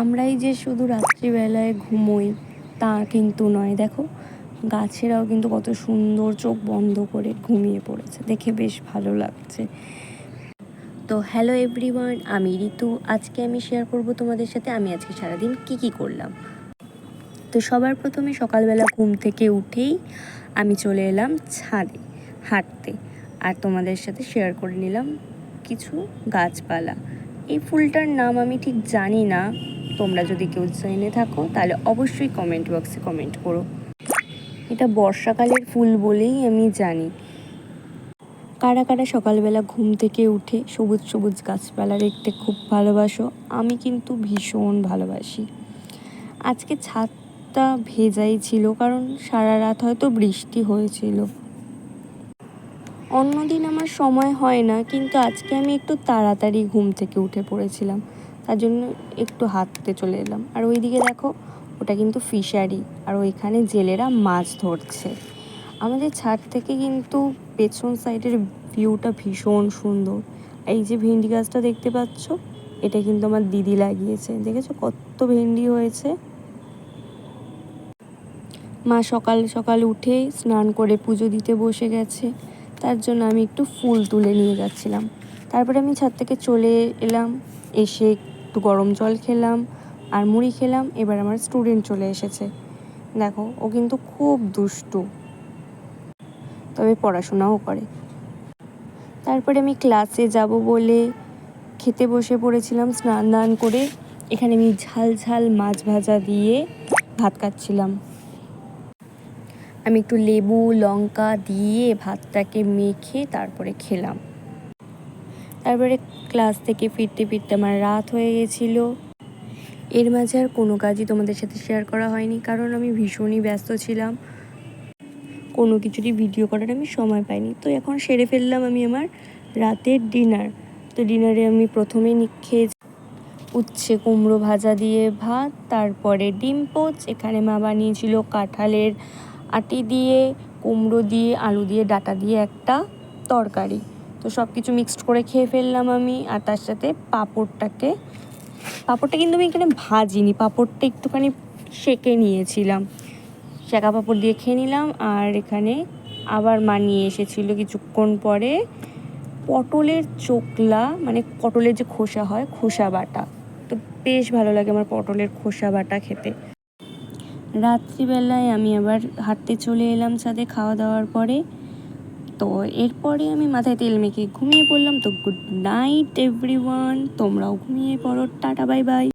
আমরাই যে শুধু রাত্রিবেলায় ঘুমোই তা কিন্তু নয়। দেখো গাছেরাও কিন্তু কত সুন্দর চোখ বন্ধ করে ঘুমিয়ে পড়েছে, দেখে বেশ ভালো লাগছে। তো হ্যালো এভরিওয়ান, আমি ঋতু। আজকে আমি শেয়ার করব তোমাদের সাথে আমি আজকে সারাদিন কি করলাম। তো সবার প্রথমে সকালবেলা ঘুম থেকে উঠেই আমি চলে এলাম ছাদে হাঁটতে, আর তোমাদের সাথে শেয়ার করে নিলাম কিছু গাছপালা। এই ফুলটার নাম আমি ঠিক জানি না, তোমরা যদি কেউ জেনে থাকো তাহলে অবশ্যই কমেন্ট বক্সে কমেন্ট করো। এটা বর্ষাকালের ফুল বলেই আমি জানি। কারা কারা সকালবেলা ঘুম থেকে উঠে সবুজ সবুজ গাছপালা দেখতে খুব ভালোবাসো? আমি কিন্তু ভীষণ ভালোবাসি। আজকে ছাদটা ভেজাই ছিল, কারণ সারা রাত হয়তো বৃষ্টি হয়েছিল। অন্যদিন আমার সময় হয় না, কিন্তু আজকে আমি একটু তাড়াতাড়ি ঘুম থেকে উঠে পড়েছিলাম, তার জন্য একটু হাঁটতে চলে এলাম। আর ওইদিকে দেখো, ওটা কিন্তু ফিশারি, আর ওইখানে জেলেরা মাছ ধরছে। আমাদের ছাদ থেকে কিন্তু পেছন সাইডের ভিউটা ভীষণ সুন্দর। এই যে ভেন্ডি গাছটা দেখতে পাচ্ছ, এটা কিন্তু আমার দিদি লাগিয়েছে। দেখেছো কত ভেন্ডি হয়েছে। মা সকাল সকাল উঠে স্নান করে পুজো দিতে বসে গেছে, তার জন্য আমি একটু ফুল তুলে নিয়ে যাচ্ছিলাম। তারপরে আমি ছাদ থেকে চলে এলাম, এসে একটু গরম জল খেলাম আর মুড়ি খেলাম। এবার আমার স্টুডেন্ট চলে এসেছে, দেখো ও কিন্তু খুব দুষ্টু, তবে পড়াশোনাও করে। তারপরে আমি ক্লাসে যাব বলে খেতে বসে পড়েছিলাম স্নান দান করে। এখানে আমি ঝাল ঝাল মাছ ভাজা দিয়ে ভাত খাচ্ছিলাম। আমি একটু লেবু লঙ্কা দিয়ে ভাতটাকে মেখে তারপরে খেলাম। তারপরে ক্লাস থেকে ফিরতে ফিরতে আমার রাত হয়ে গেছিলো। এর মাঝে আর কোনো কাজই তোমাদের সাথে শেয়ার করা হয়নি, কারণ আমি ভীষণই ব্যস্ত ছিলাম, কোনো কিছুরই ভিডিও করার আমি সময় পাইনি। তো এখন সেরে ফেললাম আমি আমার রাতের ডিনার। তো ডিনারে আমি প্রথমে খেয়েছি উচ্ছে কুমড়ো ভাজা দিয়ে ভাত, তারপরে ডিম পোচ। এখানে মা বানিয়েছিল কাঁঠালের আটি দিয়ে, কুমড়ো দিয়ে, আলু দিয়ে, ডাঁটা দিয়ে একটা তরকারি। তো সব কিছু মিক্সড করে খেয়ে ফেললাম আমি। আর তার সাথে পাঁপড়টা কিন্তু আমি এখানে ভাজিনি, পাঁপড়টা একটুখানি সেঁকে নিয়েছিলাম। সেঁকা পাঁপড় দিয়ে খেয়ে নিলাম। আর এখানে আবার মা নিয়ে এসেছিলো কিছুক্ষণ পরে পটলের চোকলা, মানে পটলের যে খোসা হয়, খোসা বাটা। তো বেশ ভালো লাগে আমার পটলের খোসা বাটা খেতে। রাত্রিবেলায় আমি আবার হাঁটতে চলে এলাম ছাদে খাওয়া দাওয়ার পরে। তো এরপরে আমি মাথায় তেল মেখে ঘুমিয়ে পড়লাম। তো গুড নাইট এভরিওয়ান, তোমরাও ঘুমিয়ে পড়ো। Tata bye bye.